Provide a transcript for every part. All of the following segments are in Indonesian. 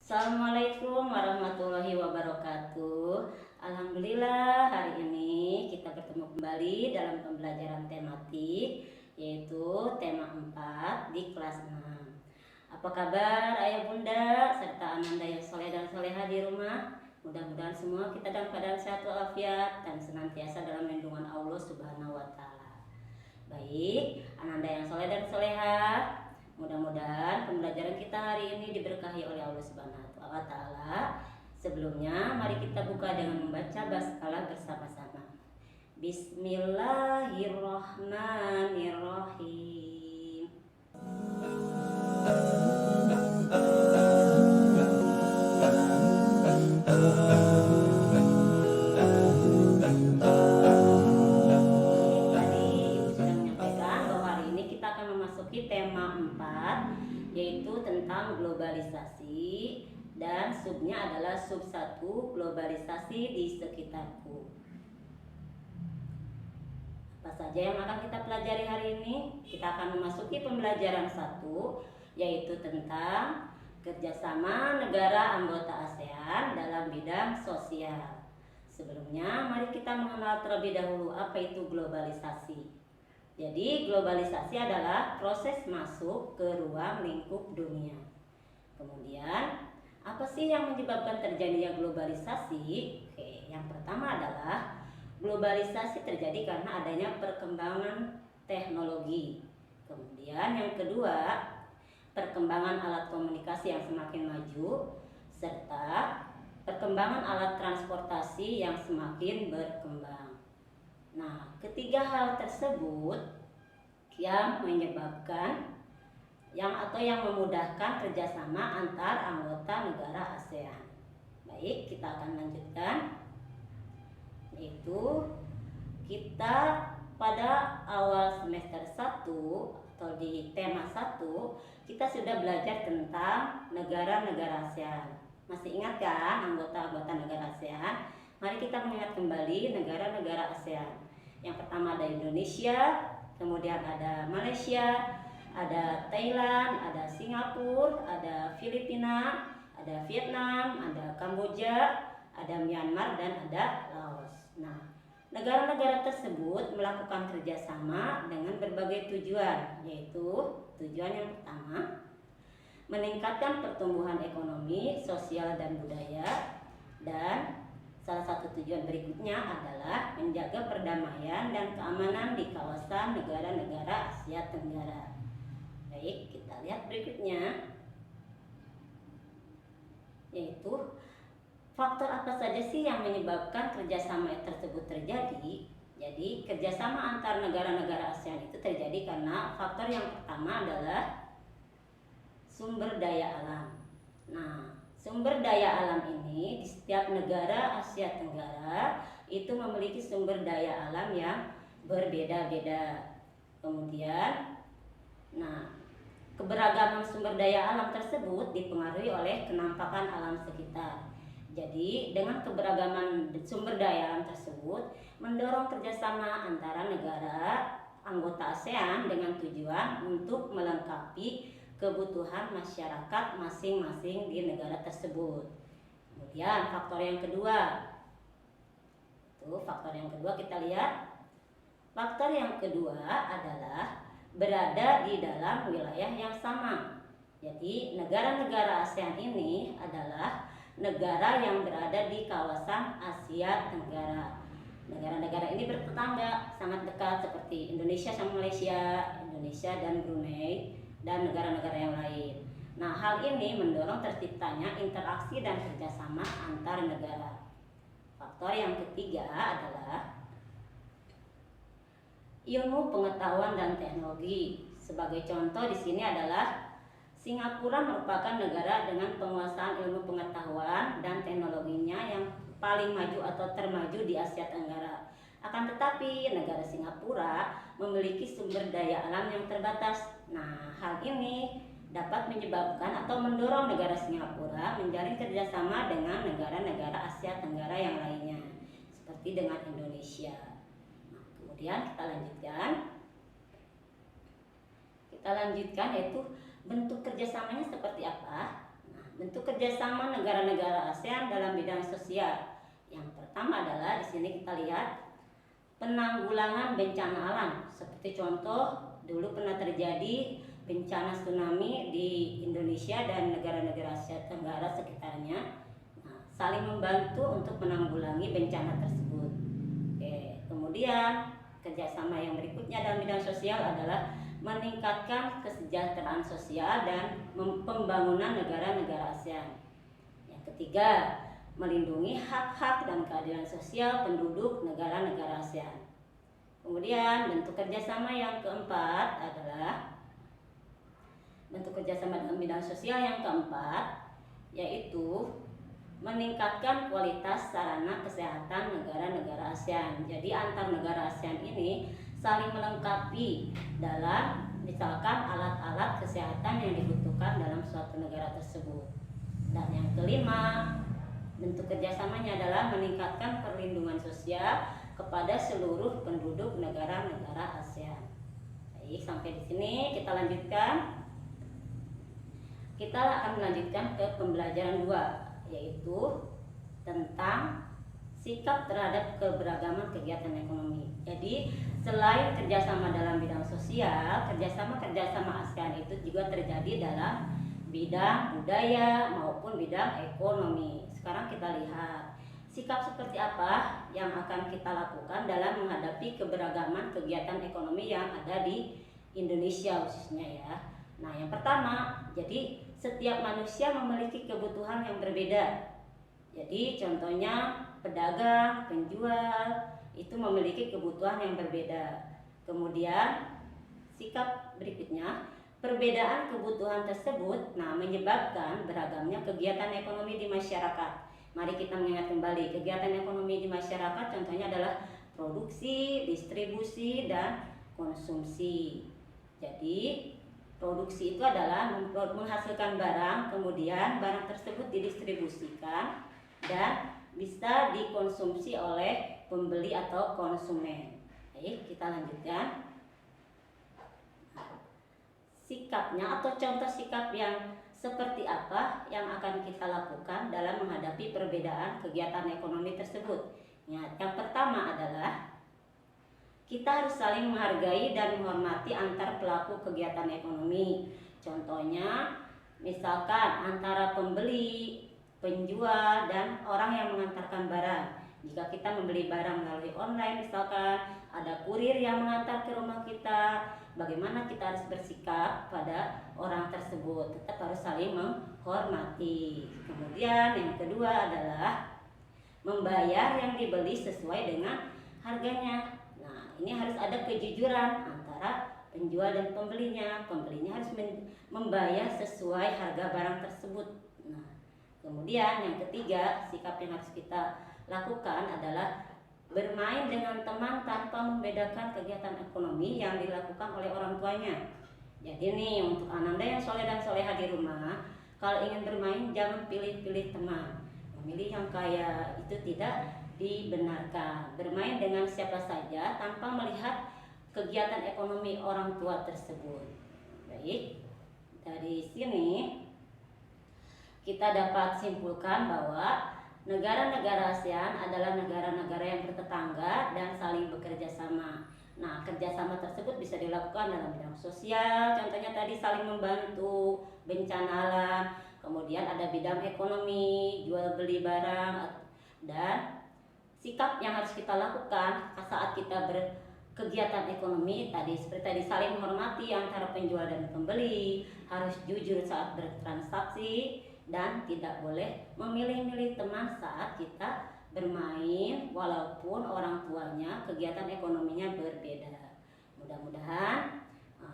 Assalamualaikum warahmatullahi wabarakatuh. Alhamdulillah, hari ini kita bertemu kembali dalam pembelajaran tematik, yaitu tema 4 di kelas 6. Apa kabar ayah bunda serta ananda yang soleh dan soleha di rumah? Mudah-mudahan semua kita dalam keadaan sehat walafiat dan senantiasa dalam lindungan Allah Subhanahu wa Ta'ala. Baik, ananda yang soleh dan soleha, mudah-mudahan pembelajaran kita hari ini diberkahi oleh Allah Subhanahu wa Ta'ala. Sebelumnya, mari kita buka dengan membaca basmalah bersama-sama. Bismillahirrahmanirrahim. Tema 4 yaitu tentang globalisasi dan subnya adalah sub 1 globalisasi di sekitarku. Apa saja yang akan kita pelajari hari ini? Kita akan memasuki pembelajaran 1 yaitu tentang kerjasama negara anggota ASEAN dalam bidang sosial. Sebelumnya mari kita mengenal terlebih dahulu apa itu globalisasi. Jadi globalisasi adalah proses masuk ke ruang lingkup dunia. Kemudian, apa sih yang menyebabkan terjadinya globalisasi? Oke, yang pertama adalah globalisasi terjadi karena adanya perkembangan teknologi. Kemudian yang kedua, perkembangan alat komunikasi yang semakin maju serta perkembangan alat transportasi yang semakin berkembang. Nah, ketiga hal tersebut yang menyebabkan yang memudahkan kerjasama antar anggota negara ASEAN. Baik, kita akan lanjutkan. Yaitu kita pada awal semester 1 atau di tema 1 kita sudah belajar tentang negara-negara ASEAN. Masih ingat kan anggota-anggota negara ASEAN? Mari kita mengingat kembali negara-negara ASEAN. Yang pertama ada Indonesia, kemudian ada Malaysia, ada Thailand, ada Singapura, ada Filipina, ada Vietnam, ada Kamboja, ada Myanmar, dan ada Laos. Nah, negara-negara tersebut melakukan kerjasama dengan berbagai tujuan, yaitu tujuan yang pertama, meningkatkan pertumbuhan ekonomi, sosial, dan budaya, dan salah satu tujuan berikutnya adalah menjaga perdamaian dan keamanan di kawasan negara-negara Asia Tenggara. Baik, kita lihat berikutnya, yaitu faktor apa saja sih yang menyebabkan kerjasama tersebut terjadi. Jadi kerjasama antar negara-negara ASEAN itu terjadi karena faktor yang pertama adalah sumber daya alam. Nah, sumber daya alam ini di setiap negara Asia Tenggara itu memiliki sumber daya alam yang berbeda-beda. Kemudian, keberagaman sumber daya alam tersebut dipengaruhi oleh kenampakan alam sekitar. Jadi, dengan keberagaman sumber daya alam tersebut mendorong kerjasama antara negara anggota ASEAN dengan tujuan untuk melengkapi kebutuhan masyarakat masing-masing di negara tersebut. Kemudian faktor yang kedua, kita lihat. Faktor yang kedua adalah berada di dalam wilayah yang sama. Jadi negara-negara ASEAN ini adalah negara yang berada di kawasan Asia Tenggara. Negara-negara ini bertetangga sangat dekat seperti Indonesia sama Malaysia, Indonesia dan Brunei, dan negara-negara yang lain. Nah, hal ini mendorong terciptanya interaksi dan kerjasama antar negara. Faktor yang ketiga adalah ilmu pengetahuan dan teknologi. Sebagai contoh di sini adalah Singapura merupakan negara dengan penguasaan ilmu pengetahuan dan teknologinya yang paling maju atau termaju di Asia Tenggara. Akan tetapi negara Singapura memiliki sumber daya alam yang terbatas. Nah, hal ini dapat menyebabkan atau mendorong negara Singapura menjalin kerjasama dengan negara-negara Asia Tenggara yang lainnya, seperti dengan Indonesia. Nah, kemudian kita lanjutkan yaitu bentuk kerjasamanya seperti apa. Nah, bentuk kerjasama negara-negara ASEAN dalam bidang sosial. Yang pertama adalah di sini kita lihat penanggulangan bencana alam. Seperti contoh, dulu pernah terjadi bencana tsunami di Indonesia dan negara-negara Asia Tenggara sekitarnya. Nah, saling membantu untuk menanggulangi bencana tersebut. Oke, kemudian kerjasama yang berikutnya dalam bidang sosial adalah meningkatkan kesejahteraan sosial dan pembangunan negara-negara ASEAN. Yang ketiga, melindungi hak-hak dan keadilan sosial penduduk negara-negara ASEAN. Kemudian bentuk kerjasama yang keempat adalah bentuk kerjasama dalam bidang sosial yang keempat, yaitu meningkatkan kualitas sarana kesehatan negara-negara ASEAN. Jadi antar negara ASEAN ini saling melengkapi dalam misalkan alat-alat kesehatan yang dibutuhkan dalam suatu negara tersebut. Dan yang kelima, bentuk kerjasamanya adalah meningkatkan perlindungan sosial kepada seluruh penduduk negara-negara ASEAN. Baik, sampai di sini kita lanjutkan. Kita akan melanjutkan ke pembelajaran 2, yaitu tentang sikap terhadap keberagaman kegiatan ekonomi. Jadi selain kerjasama dalam bidang sosial, kerjasama ASEAN itu juga terjadi dalam bidang budaya maupun bidang ekonomi. Sekarang kita lihat sikap seperti apa yang akan kita lakukan dalam menghadapi keberagaman kegiatan ekonomi yang ada di Indonesia khususnya ya. Nah, yang pertama, jadi setiap manusia memiliki kebutuhan yang berbeda. Jadi contohnya pedagang, penjual itu memiliki kebutuhan yang berbeda. Kemudian sikap berikutnya, perbedaan kebutuhan tersebut menyebabkan beragamnya kegiatan ekonomi di masyarakat. Mari kita mengingat kembali kegiatan ekonomi di masyarakat contohnya adalah produksi, distribusi, dan konsumsi. Jadi produksi itu adalah menghasilkan barang, kemudian barang tersebut didistribusikan dan bisa dikonsumsi oleh pembeli atau konsumen. Baik, kita lanjutkan. Sikapnya atau contoh sikap yang seperti apa yang akan kita lakukan dalam menghadapi perbedaan kegiatan ekonomi tersebut. Yang pertama adalah kita harus saling menghargai dan menghormati antar pelaku kegiatan ekonomi. Contohnya, misalkan antara pembeli, penjual, dan orang yang mengantarkan barang. Jika kita membeli barang melalui online, misalkan ada kurir yang mengantar ke rumah kita, bagaimana kita harus bersikap pada orang tersebut? Tetap harus saling menghormati. Kemudian yang kedua adalah membayar yang dibeli sesuai dengan harganya. Ini harus ada kejujuran antara penjual dan pembelinya. Pembelinya harus membayar sesuai harga barang tersebut. Nah, kemudian yang ketiga, sikap yang harus kita lakukan adalah bermain dengan teman tanpa membedakan kegiatan ekonomi yang dilakukan oleh orang tuanya. Jadi nih untuk Ananda yang soleh dan soleha di rumah, kalau ingin bermain jangan pilih-pilih teman. Memilih yang kaya itu tidak dibenarkan. Bermain dengan siapa saja tanpa melihat kegiatan ekonomi orang tua tersebut. Baik, dari sini kita dapat simpulkan bahwa negara-negara ASEAN adalah negara-negara yang bertetangga dan saling bekerja sama. Nah, kerjasama tersebut bisa dilakukan dalam bidang sosial, contohnya tadi saling membantu bencana alam. Kemudian ada bidang ekonomi, jual beli barang, dan sikap yang harus kita lakukan saat kita berkegiatan ekonomi tadi seperti tadi saling menghormati antara penjual dan pembeli, harus jujur saat bertransaksi, dan tidak boleh memilih-milih teman saat kita bermain walaupun orang tuanya kegiatan ekonominya berbeda. Mudah-mudahan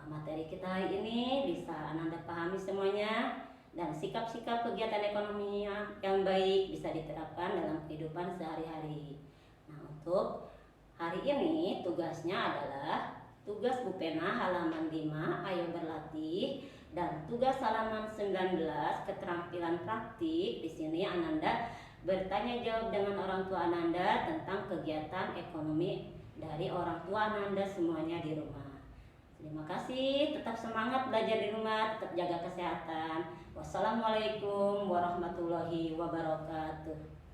materi kita hari ini bisa Ananda pahami semuanya, dan sikap-sikap kegiatan ekonomi yang baik bisa diterapkan dalam kehidupan sehari-hari. Nah, untuk hari ini tugasnya adalah tugas Bu Pena halaman 5, ayo berlatih, dan tugas halaman 19, keterampilan praktik. Di sini Ananda bertanya jawab dengan orang tua Ananda tentang kegiatan ekonomi dari orang tua Ananda semuanya di rumah. Terima kasih, tetap semangat belajar di rumah, tetap jaga kesehatan. Wassalamualaikum warahmatullahi wabarakatuh.